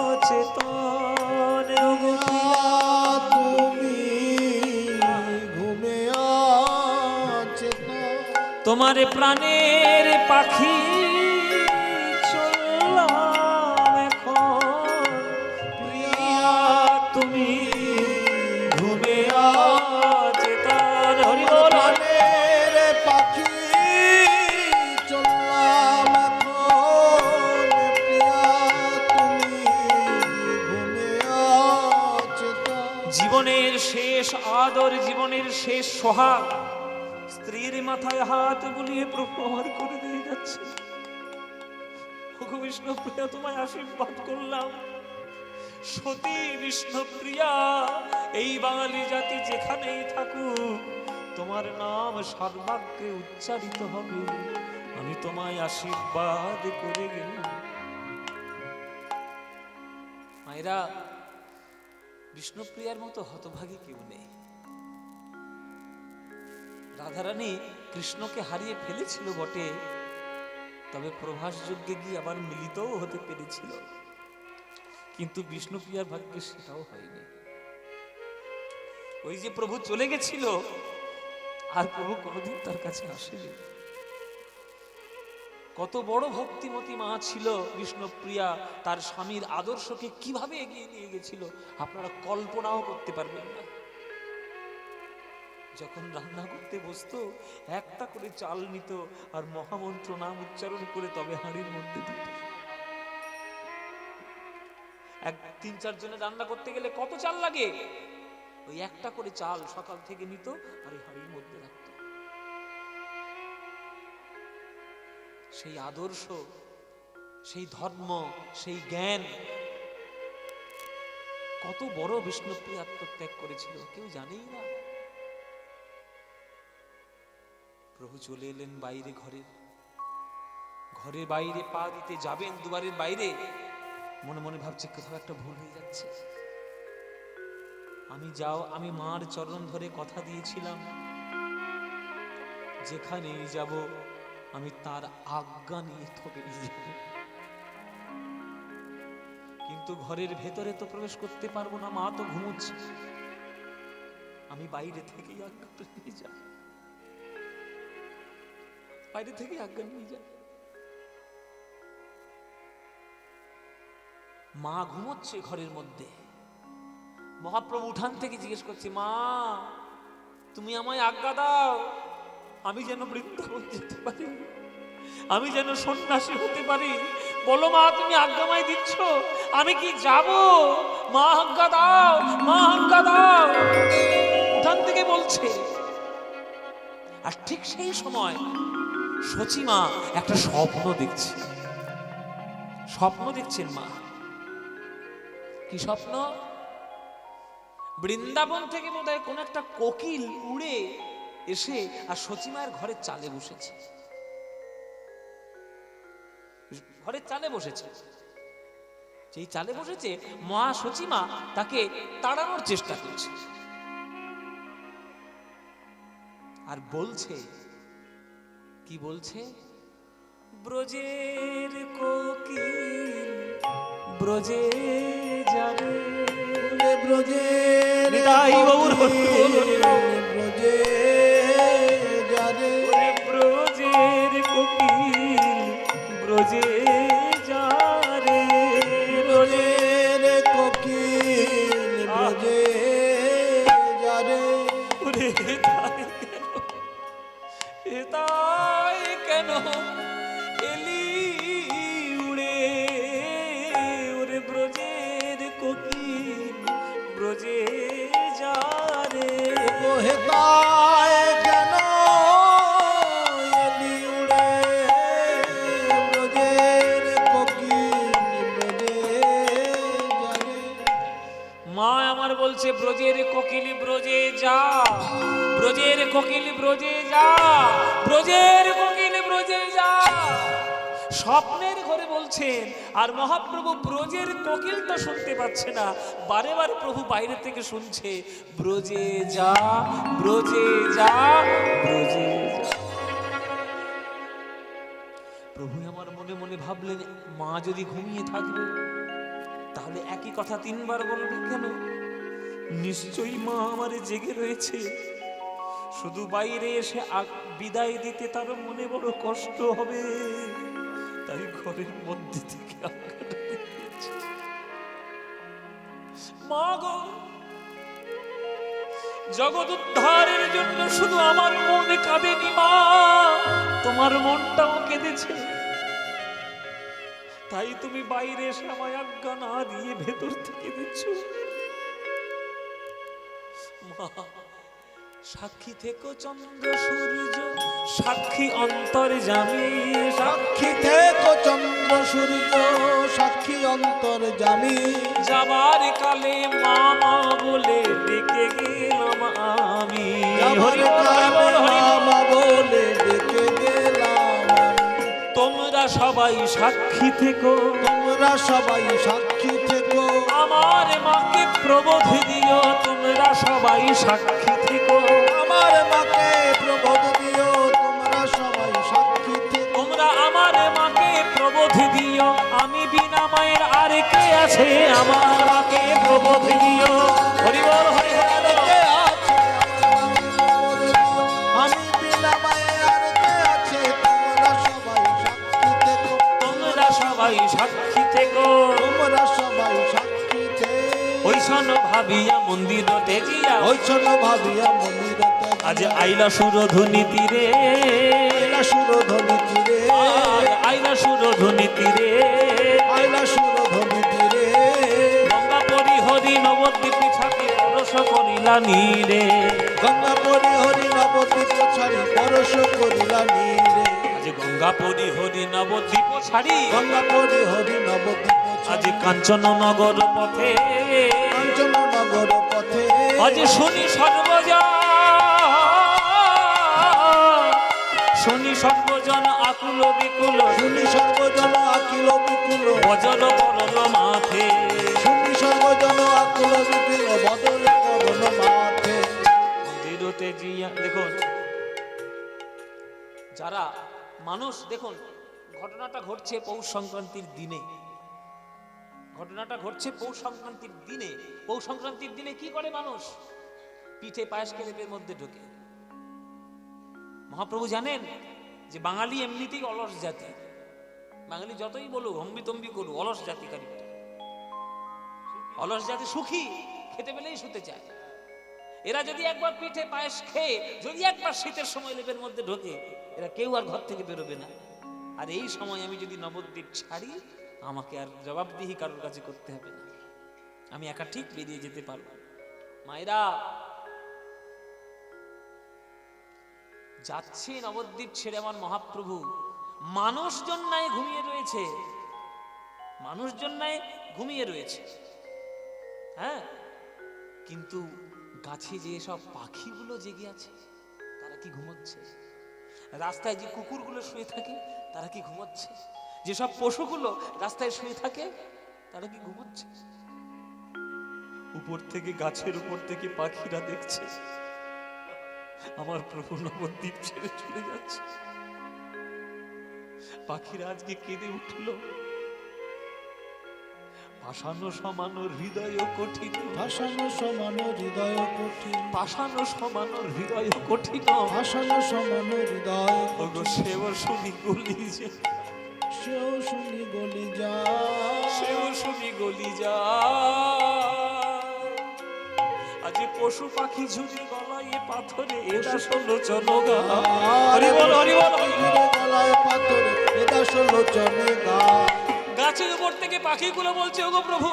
অচেতন, ও গো প্রিয়া, তুমি ঘুমে অচেতন, তোমার প্রাণের পাখি চললাম এখন। প্রিয়া, তুমি ঘুমে অচেতন। হরি বল। প্রাণের পাখি চললাম এখন, প্রিয়া তুমি ঘুমে অচেতন। জীবনের শেষ আদর, জীবনের শেষ সোহাগ স্ত্রীর মাথায় হাত বুলিয়ে প্রভু আমার করে দিয়ে যাচ্ছে। ওগো বিষ্ণুপ্রিয়া, তোমায় আশীর্বাদ করলাম। সতী বিষ্ণুপ্রিয়া, এই বাঙালি জাতি যেখানেই থাকুক, তোমার নাম সর্বাগ্রে উচ্চারিত হবে। আমি তোমায় আশীর্বাদ করে গেলাম। মায়েরা, বিষ্ণুপ্রিয়ার মতো হতভাগী কেউ নেই। রাধারানী কৃষ্ণকে হারিয়ে ফেলেছিল বটে, তবে প্রভাস যজ্ঞে গিয়ে আবার মিলিতও হতে পেরেছিল, কিন্তু বিষ্ণুপ্রিয়ার ভাগ্যে সেটাও হয়নি। ওই যে প্রভু চলে গেছিল, আর প্রভু কোনোদিন তার কাছে আসেনি। কত বড় ভক্তিমতী মা ছিল বিষ্ণুপ্রিয়া, তার স্বামীর আদর্শকে কিভাবে এগিয়ে নিয়ে গেছিল আপনারা কল্পনাও করতে পারবেন না। যখন রান্না করতে বসতো, একটা করে চাল নিত আর মহামন্ত্র নাম উচ্চারণ করে তবে হাঁড়ির মধ্যে দিত। এক ৩-৪ জনে রান্না করতে গেলে কত চাল লাগে? ওই একটা করে চাল সকাল থেকে নিত আর এই হাঁড়ির মধ্যে রাখত। সেই আদর্শ, সেই ধর্ম, সেই জ্ঞান, কত বড় বিষ্ণুপ্রিয়া আত্মত্যাগ করেছিল কেউ জানেই না। প্রভু চলে এলেন বাইরে, ঘরের বাইরে পা দিতে যাবেন, দুয়ারের বাইরে মনে মনে ভাবছে কোথাও একটা ভুল হয়ে যাচ্ছে। আমি মার চরণ ধরে কথা দিয়েছিলাম, যেখানেই যাব আমি তার আজ্ঞা নিয়ে তবেই যাব। কিন্তু ঘরের ভেতরে তো প্রবেশ করতে পারবো না, মা তো ঘুমোচ্ছে। আমি বাইরে থেকেই আজ্ঞাটা নিয়ে যাই, বাইরে থেকে আজ্ঞা নিয়ে যাই। মা ঘুমোচ্ছে ঘরের মধ্যে। মহাপ্রভু উঠান থেকে জিজ্ঞেস করছে, মা তুমি আমায় আজ্ঞা দাও, আমি যেন বৃন্দাবন যেতে পারি, আমি যেন সন্ন্যাসী হতে পারি। বলো মা, তুমি আজ্ঞামায় দিচ্ছ, আমি কি যাব? মা আজ্ঞা দাও, মা আজ্ঞা দাও, উঠান থেকে বলছে। আর ঠিক সেই সময় সচিমা একটা স্বপ্ন দেখছে। স্বপ্ন দেখছেন মা। কি স্বপ্ন? বৃন্দাবন থেকে বোধহয় কোন একটা কোকিল উড়ে এসে আর সচিমার ঘরের চালে বসেছে, ঘরের চালে বসেছে। যেই চালে বসেছে মহা সচিমা তাকে তাড়ানোর চেষ্টা করছে আর বলছে, কি বলছে? ব্রজের কোকিল ব্রজে যাবে, ব্রজের নিতাই গৌর কোকিল ব্রজে যাবে, ব্রজের কোকিল ব্রজে যারে, ব্রজের কোকিল ব্রজে যাবে। ওরে তাই কেন এলি উড়ে, ওরে ব্রজের কোকিল ব্রজে যারে, হেতায় কেন এলি উড়ে, ব্রজের কোকিল ব্রজে যাবে। মা আমার বলছে ব্রজের কোকিল ব্রজে যা, ব্রজের কোকিল ব্রজে যা, ব্রজের কোকিল ব্রজে যা। স্বপ্নের ঘরে বলছেন, আর মহাপ্রভু ব্রজের কোকিলটা শুনতে পাচ্ছে না, বারে বার প্রভু বাইরে থেকে শুনছে ব্রজে যা, ব্রজে যা, ব্রজে যা। প্রভু আমার মনে মনে ভাবলেন, মা যদি ঘুমিয়ে থাকবে তাহলে একই কথা তিনবার বলবে কেন? নিশ্চয়ই মা আমারে জেগে রয়েছে, শুধু বাইরে এসে বিদায় দিতে তার মনে বড় কষ্ট হবে, তাই ঘরের মধ্যে থেকে আজ্ঞাটা দিয়েছে। মা গো, জগৎ উদ্ধারের জন্য শুধু আমার মনে কাঁদেনি মা, তোমার মনটাও কেঁদেছে, তাই তুমি বাইরে এসে আমায় আজ্ঞা না দিয়ে ভেতর থেকে দিচ্ছ। মা, সাক্ষী থেকো চন্দ্র সূর্য, সাক্ষী অন্তর্যামী, সাক্ষী থেকো চন্দ্র সূর্য, সাক্ষী অন্তর্যামী। যাবার কালে মামা বলে ডেকে গেলাম আমি, যাবার কালে মামা বলে ডেকে গেলাম আমি। তোমরা সবাই সাক্ষী থেকো, তোমরা সবাই সাক্ষী থেকো, আমার মাকে প্রবোধ দিও, তোমরা সবাই সাক্ষী থেকো, আমার মাকে প্রবোধ দিও, তোমরা সবাই সাক্ষী থেকো। তোমরা আমার মাকে প্রবোধ দিও, আমি বিনা মায়ের আর কে আছে, আমার মাকে প্রবোধ দিও। হরি বল হরি হরি বল। কে আছে আমার মাকে প্রবোধ দিও, আমি বিনা মায়ে আর কে আছে, তোমরা সবাই সাক্ষী থেকো, তোমরা সবাই সাক্ষী থেকো। তোমরা সবাই সাক্ষী থেকো। ওইসন ভাবিয়া মন্দিরতে জিয়া, ওইসন ভাবিয়া মন্দিরতে আজ আইলা সুরধুনি তীরে, আইলা সুরধনি তীরে, আইলা সুরধুনি তীরে, আইলা সুরধনি তীরে। গঙ্গা পরিহরি নবদ্বীপ ছাড়ি পরশ করিলা নীরে, গঙ্গা পরিহরি নবদ্বীপ ছাড়ি পরশ করিলা নীরে। আজ গঙ্গা পরিহরি নবদ্বীপ ছাড়ি, গঙ্গা পরিহরি নবদ্বীপ আজ ছাড়ি কাঞ্চন নগর পথে, কাঞ্চন নগর পথে। আজ শুনি সর্বজন, শুনি সর্বজন আকুল বিকুল, শুনি সর্বজন আকুল বিকুল, বজল পরল মাথে, শুনি সর্বজন আকুল বিকুল, বদল পরল মাথে। মন্দিরতে জিয়া। দেখুন, যারা মানুষ, দেখুন ঘটনাটা ঘটছে পৌষ সংক্রান্তির দিনে, ঘটনাটা ঘটছে পৌষ সংক্রান্তির দিনে। পৌষ সংক্রান্তির দিনে কি করে মানুষ? পিঠে পায়েস খেয়ে লেপের মধ্যে ঢোকে। মহাপ্রভু জানেন যে বাঙালি এমনিতেই অলস জাতি, বাঙালি যতই বলুক হম্বিতম্বি করুক, অলস জাতি খানিকটা, অলস জাতি সুখী, খেতে পেলেই শুতে চায়। এরা যদি একবার পিঠে পায়েস খেয়ে যদি একবার শীতের সময় লেপের মধ্যে ঢোকে, এরা কেউ আর ঘর থেকে বেরোবে না। আর এই সময় আমি যদি নবদ্বীপ ছাড়ি, আমাকে আর জবাবদিহি কারোর কাছে করতে হবে না, আমি একা ঠিক বেরিয়ে যেতে পারবো। মায়েরা, যাচ্ছে নবদ্বীপ ছেড়ে আমার মহাপ্রভু, মানুষজন নাই ঘুমিয়ে রয়েছে, মানুষজন নাই ঘুমিয়ে রয়েছে। হ্যাঁ, কিন্তু গাছে যে সব পাখিগুলো জেগে আছে তারা কি ঘুমোচ্ছে? রাস্তায় যে কুকুরগুলো শুয়ে থাকে তারা কি ঘুমোচ্ছে? যেসব পশুগুলো রাস্তায় শুয়ে থাকে তারা কি ঘুমোচ্ছে? উপর থেকে, গাছের উপর থেকে পাখিরা দেখছে আমার প্রভু নবদ্বীপ ছেড়ে চলে যাচ্ছে। পাখিরা আজকে কেঁদে উঠল, পাষাণ সমান হৃদয় কঠিন, ভাষানো সমান হৃদয় কঠিন, পাষাণ সমান হৃদয় কঠিন, ভাষানো সমান হৃদয় ওগো সেও শুনি গলি যে, সেও শুনি গলি যা, সেও শুনি গলি যা। আজ পশু পাখি ঝুড়ি গলায় পাথরে এরা ষোলোচন গা। হরি বল হরি বল। গলায় পাথরে এদা ষোলোচনে গা। গাছের উপর থেকে পাখিগুলো বলছে, ওগো প্রভু,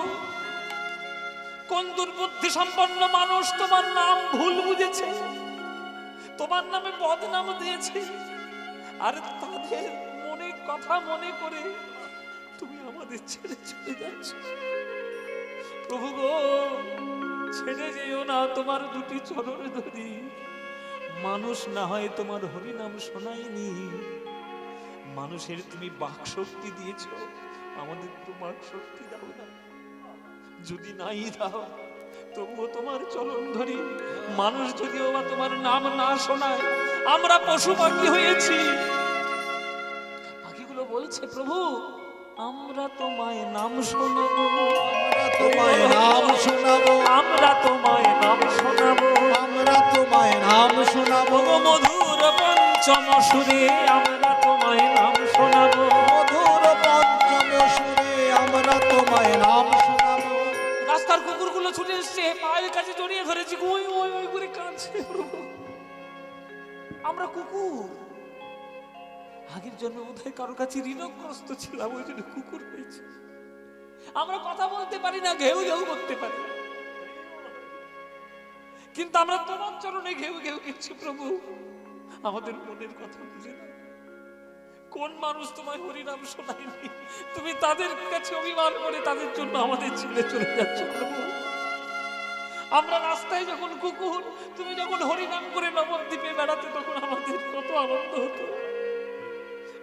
কোন দুর্বুদ্ধি সম্পন্ন মানুষ তোমার নাম ভুল বুঝেছে, তোমার নামে বদনাম দিয়েছে, আর তাদের মনে কথা মনে করে তুমি আমাদের ছেড়ে চলে যাচ্ছ। প্রভু গো, ছেড়ে যেও না, তোমার দুটি চরণে ধরি। মানুষ না হয় তোমার হরিনাম শোনায়নি, মানুষের তুমি বাক শক্তি দিয়েছ, আমাদের তো বাক শক্তি দাও না। যদি নাই দাও তবুও তোমার চরণ ধরি। মানুষ যদিও বা তোমার নাম না শোনায়, আমরা পশু পাখি হয়েছি। পাখিগুলো বলছে, প্রভু আমরা তোমায় নাম শোনাবো, আমরা তোমায় নাম শোনাবো, আমরা তোমায় নাম শোনাবো, আমরা তোমায় নাম শোনাবো, ওগো মধুর পঞ্চম সুরে আমরা তোমায় নাম শোনাবো, মধুর পঞ্চম সুরে আমরা তোমায় নাম শোনাবো। রাস্তার কুকুরগুলো ছুটে এসছে, পায়ের কাছে জড়িয়ে ধরেছি, ওই ওই ওই করে কাঁদছে। প্রভু আমরা কুকুর, আগের জন্মে বোধহয় কারো কাছে ঋণগ্রস্ত ছিলাম, ওই জন্য কুকুর হয়েছে। আমরা কথা বলতে পারি না, ঘেউ ঘেউ করতে পারি, কিন্তু আমরা তোমার চরণে ঘেউ ঘেউ করছি। প্রভু আমাদের মনের কথা বুঝে না। কোন মানুষ তোমায় হরিনাম শোনায়নি, তুমি তাদের কাছে অভিমান করে তাদের জন্য আমাদের ছেড়ে চলে যাচ্ছ। প্রভু আমরা রাস্তায় যখন কুকুর, তুমি যখন হরিনাম করে নবদ্বীপে বেড়াতে, তখন আমাদের কত আনন্দ হতো।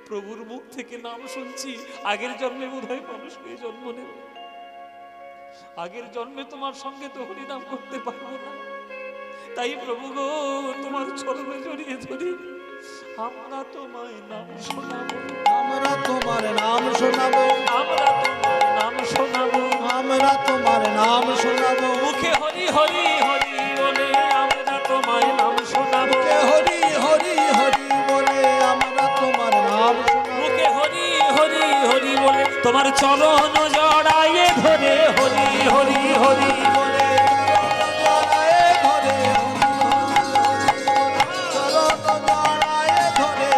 প্রভুর মুখ থেকে নাম শুনছি, আগের জন্মে বোধহয় মানুষ হয়ে জন্ম নেব, আগের জন্মে তোমার সঙ্গে তো হরিনাম করতে পারবো না। তাই প্রভু গো, তোমার চরণে জড়িয়ে ধরি, আমরা তোমায় নাম শোনাবো, আমরা তোমার নাম শোনাবো, আমরা তোমার নাম শোনাবো, আমরা তোমার নাম শোনাবো, মুখে হরি হরি হরি বলে আমরা তোমায় নাম শোনাবো, মুখে হরি হরি হরি বলে আমরা তোমার নাম শোনাবো, মুখে হরি হরি হরি বলে তোমার চরণ জড়ায়ে ধরে হরি হরি হরি বলে, জড়ায়ে ধরে চরণ জড়ায়ে ধরে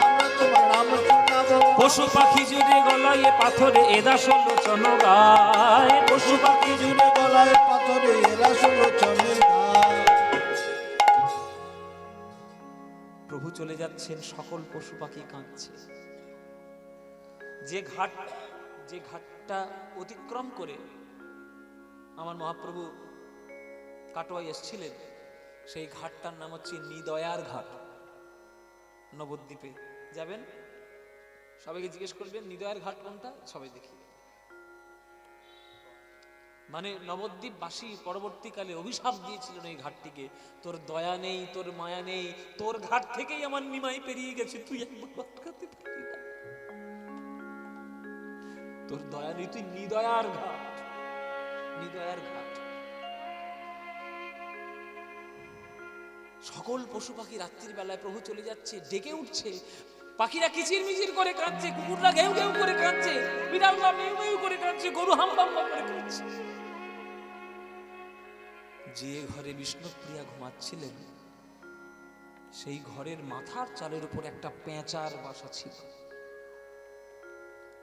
আমরা তোমার নাম শোনাবো। পশু পাখি জুড়ে গলায় পাথরে এদা ষোলোচন গায়, পশু পাখি জুড়ে গলায় পাথরে এরা ষোলোচনের গায়। প্রভু চলে যাচ্ছেন, সকল পশু পাখি কাঁদছে। যে ঘাটটা অতিক্রম করে আমার মহাপ্রভু কাটোয়ায় এসেছিলেন, সেই ঘাটটার নাম হচ্ছে নিদয়ার ঘাট। নবদ্বীপে যাবেন, সবাইকে জিজ্ঞেস করবেন নিদয়ার ঘাট কোনটা, সবাই দেখি। মানে নবদ্বীপবাসী পরবর্তীকালে অভিশাপ দিয়েছিলেন এই ঘাটটিকে, তোর দয়া নেই, তোর মায়া নেই, তোর ঘাট থেকেই আমার নিমাই পেরিয়ে গেছে, তুই একবার আটকাতে পারলি না, তোর দয়া নেই, তুই নিদয়ার ঘাট, নিদয়ার ঘাট। সকল পশু পাখি রাত্রির বেলায় প্রভু চলে যাচ্ছে, ডেকে উঠছে, পাখিরা কিচির মিচির করে কাঁদছে, কুকুররা ঘেউ ঘেউ করে কাঁদছে, বিড়ালরা মেউ মেউ করে কাঁদছে, গরু হাম্বাম্বা করে কাঁদছে। যে ঘরে বিষ্ণুপ্রিয়া ঘুমাচ্ছিলেন, সেই ঘরের মাথার চালের উপর একটা পেঁচার বাসা ছিল।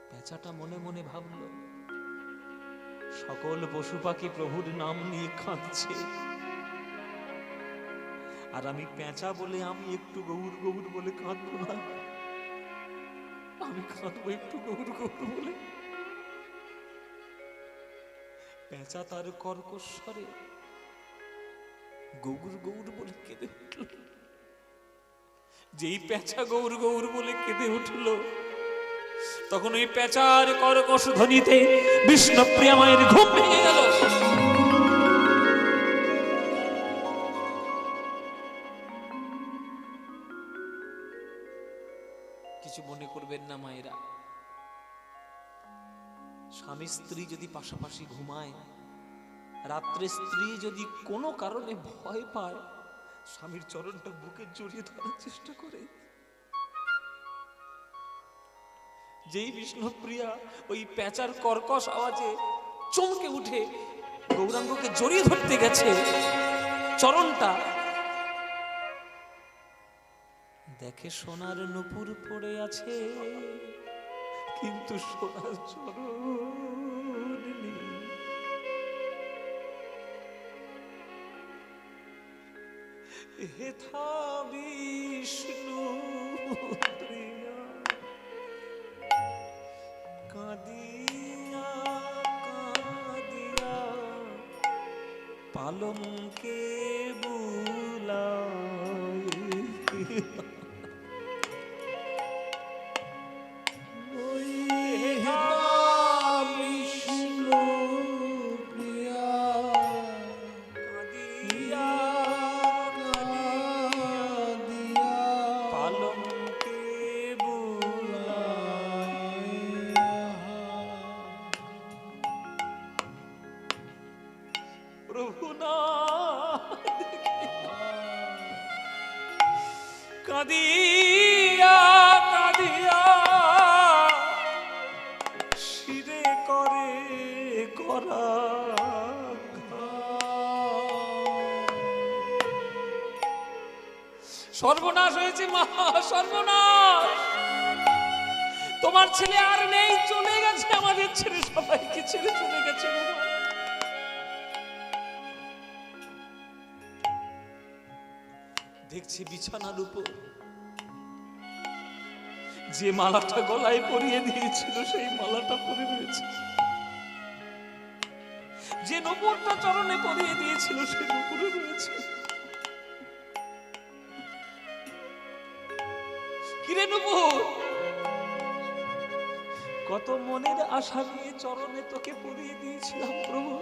পেঁচাটা মনে মনে ভাবল, সকল পশু পাখি প্রভুর নাম নিয়ে কাঁদছে, আর আমি পেঁচা বলে আমি একটু গৌর গৌর বলে কাঁদবো না, আমি কাঁদবো একটু গৌর গৌর বলে। পেঁচা তার কর্কশ্বরে গৌর গৌর বলে কেঁদে উঠল। যেই পেঁচা গৌর গৌর বলে কেঁদে উঠল, তখন ওই পেঁচার কর্কশ ধ্বনিতে বিষ্ণুপ্রিয়া মায়ের ঘুম ভেঙে গেল। কিছু মনে করবেন না মায়েরা, স্বামী স্ত্রী যদি পাশাপাশি ঘুমায়, রাত্রে স্ত্রী যদি কোনো কারণে ভয় পায়, স্বামীর চরণটা বুকে জড়িয়ে ধরার চেষ্টা করে। যেই বিষ্ণুপ্রিয়া ওই পেঁচার কর্কশ আওয়াজে চমকে উঠে গৌরাঙ্গকে জড়িয়ে ধরতে গেছে চরণটা, দেখে সোনার নূপুর পড়ে আছে, কিন্তু সোনার চরণ নেই। হেথা বিষ্ণু প্রিয়া কাঁদিয়া কাঁদিয়া পালঙ্কে বুলায়। কাঁদিয়া কাঁদিয়া শিরে করে করা, সর্বনাশ হয়েছে মা, সর্বনাশ। তোমার ছেলে আর নেই, চলে গেছে, আমাদের ছেলে সবাইকে ছেড়ে চলে গেছে। দেখছি বিছানার উপর যে মালাটা গলায় পরিয়ে দিয়েছিল সেই মালাটা পরে রয়েছে, যে নূপুরটা চরণে পরিয়ে দিয়েছিল সেই নূপুরে রয়েছে। কিরে নূপুর, কত মনের আশা নিয়ে চরণে তোকে পরিয়ে দিয়েছিলাম প্রভু,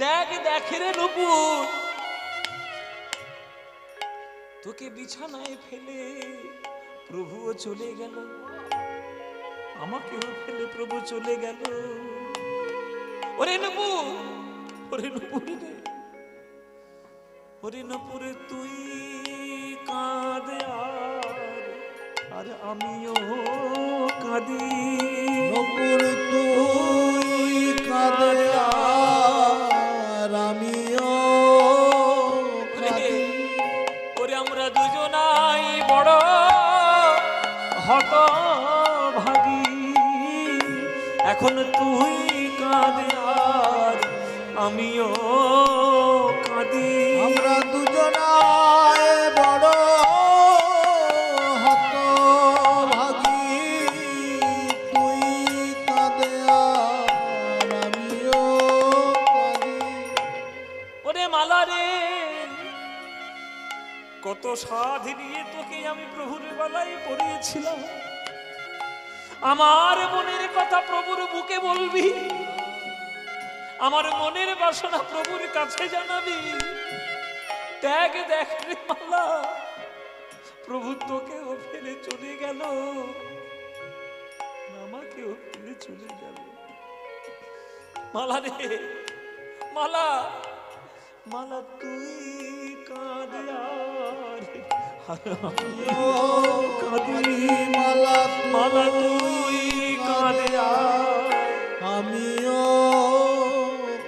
দেখ দেখ রে নূপুর, তোকে বিছানায় ফেলে প্রভুও চলে গেল, আমাকেও ফেলে প্রভু চলে গেল। ওরে নূপুর, ওরে নূপুর রে, ওরে নূপুর তুই কাঁদে আর আমিও কাঁদি। নূপুর তুই কাঁদে আর আমিও কাঁদি। ওরে আমরা দুজনাই বড় হতভাগী, এখন তুই কাঁদে আর আমিও কাঁদি। আমরা দুজনায় বড় হতভাগী, তুই কাঁদে আর আমিও কাঁদি। ওরে মালা রে, কত সাধ নিয়ে তোকে আমি প্রভুর বেলায় পড়িয়েছিলাম, আমার মনের কথা প্রভুর বুকে বলবি, আমার মনের বাসনা প্রভুর কাছে জানাবি। দেখ দেখ রে মালা, প্রভু তোকেও ফেলে চলে গেল, আমাকেও ফেলে চলে গেল। মালা রে মালা, মালা তুই কাঁদে আর আমিও কাঁদি। মালা মালা তুই কাঁদে আর আমিও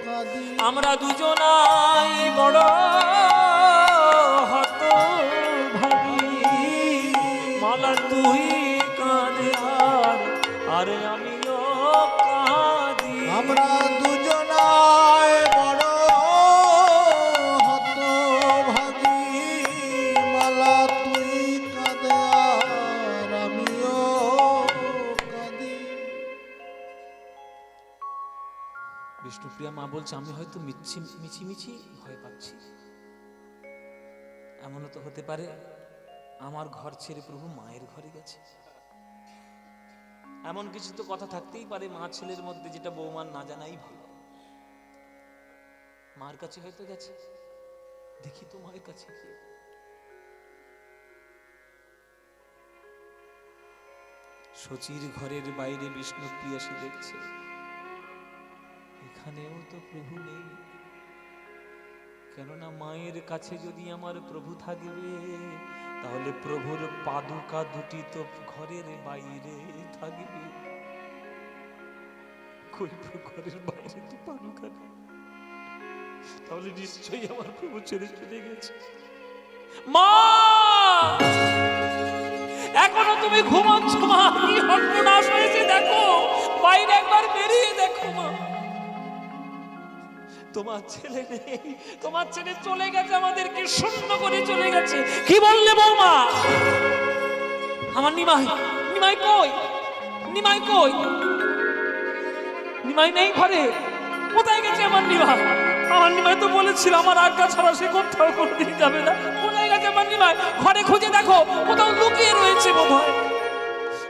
কাঁদি। আমরা দুজনাই বড় হতভাগী, মালা তুই কাঁদে আর আমিও কাঁদি। আমরা দুজনায় বড় হতভাগী, মালা তুই কাঁদে আর আমিও কাঁদি। বিষ্ণুপ্রিয়া মা বলছে, আমি হয়তো মিছি ভয় পাচ্ছি। এমনও তো হতে পারে আমার ঘর ছেড়ে প্রভু মায়ের ঘরে গেছে। এমন কিছু তো কথা থাকতেই পারে মা ছেলের মধ্যে, যেটা বৌমার না জানাই ভালো। মার কাছে হয়তো গেছে, দেখি তো মায়ের কাছে গিয়ে। শচীর ঘরের বাইরে বিষ্ণুপ্রিয়া সে দেখছে, এখানেও তো প্রভু নেই। কেননা মায়ের কাছে যদি আমার প্রভু থাকবে, তাহলে প্রভুর পাদুকা দুটি তো ঘরের বাইরে থাকবে। কই ঘরের বাইরে তো পাদুকা নেই, তাহলে নিশ্চয়ই আমার প্রভু ছেড়ে চলে গেছে। মা, এখনো তুমি ঘুমাচ্ছ মা? কি সর্বনাশ হয়েছে দেখো, বাইরে একবার বেরিয়ে দেখো মা। তোমার ছেলে নেই, তোমার ছেলে চলে গেছে, আমাদেরকে শূন্য করে চলে গেছে। কি বললে বৌমা? আমার নিমাই, নিমাই কই? নিমাই কই? নিমাই নেই ঘরে। কোথায় গেছে আমার নিমাই? আমার নিমাই তো বলেছিল আমার আজ্ঞা ছাড়া সে কোথাও কোনদিন যাবে না। কোথায় গেছে আমার নিমাই? ঘরে খুঁজে দেখো, কোথাও লুকিয়ে রয়েছে বোধহয়।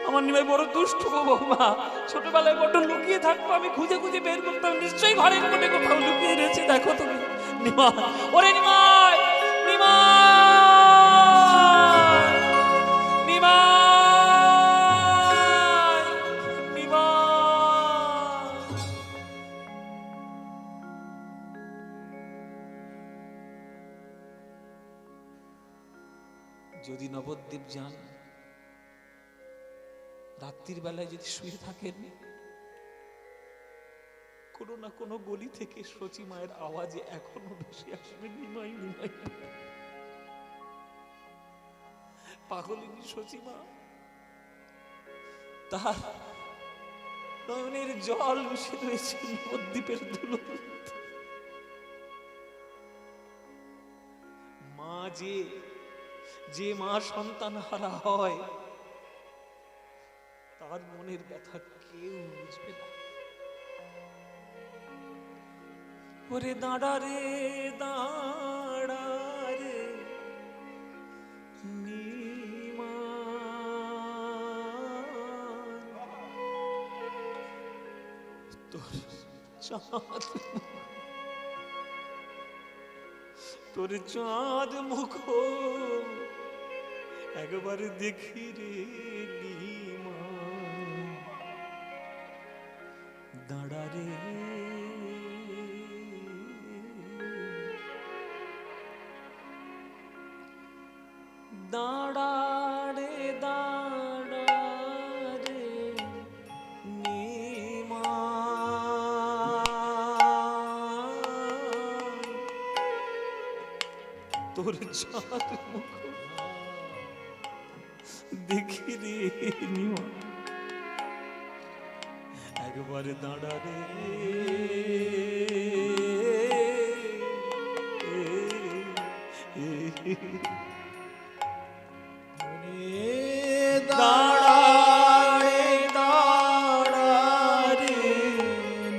আমার নিমাই বড় দুষ্ট গো বৌমা, ছোটবেলায় বড় লুকিয়ে থাকতো, আমি খুঁজে খুঁজে বের করতাম, নিশ্চয়ই ঘরের কোণে কোথাও লুকিয়ে রয়েছে। দেখো তুমি নিমাই, ওরে নিমাই, নিমাই, নিমাই, নিমাই। যদি নবদ্বীপ যান, রাত্রির বেলায় যদি শুয়ে থাকেন, কোনো না কোনো গলি থেকে শচী মায়ের আওয়াজে এখনো ভেসে আসবে, নিমাই নিমাই। পাগলিনী শচী মা, তার নয়নের জল মিশে রয়েছে নবদ্বীপের ধুলো। মা যে মা সন্তান হারা হয়, তার মনের ব্যথা কেউ বুঝবে না। ওরে দাঁড়া রে, দাঁড়া রে নিমাই, তোর চাঁদ, তোর চাঁদ মুখ একবার দেখি রে নিমাই, দাঁড়া রে। দাঁড়া রে, দাঁড়া রে নিমাই, তোর চাঁদ মুখ দেখি রে নিমাই, একবার দাঁড়া রে। দাঁড়া রে, দাঁড়া রে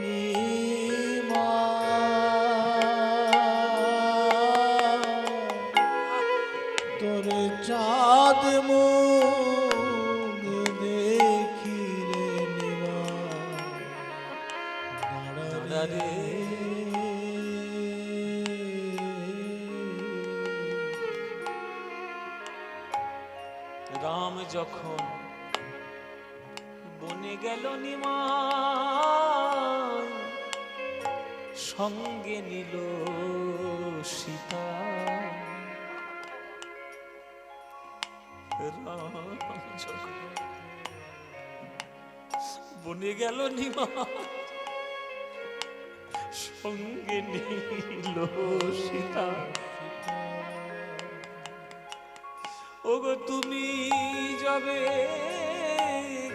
নিমাই, তোর চাঁদ মুখ দেখি রে নিমাই, দাঁড়া রে। রাম যখন বনে গেল নিমাই, সঙ্গে নিল সীতা। রাম যখন বনে গেল নিমাই, সঙ্গে নিল সীতা। ওগো তুমি যাবে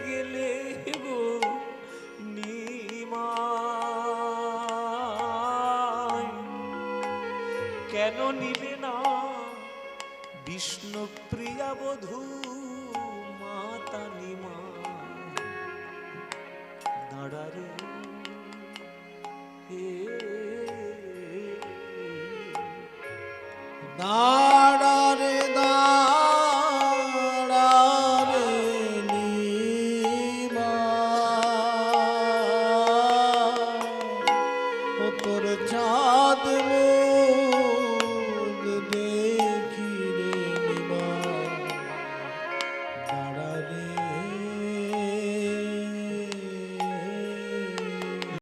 গেলে গো নিমাই, কেন নিলে না বিষ্ণুপ্রিয়া বধূ মাতা নিমাই, দাঁড়া রে। না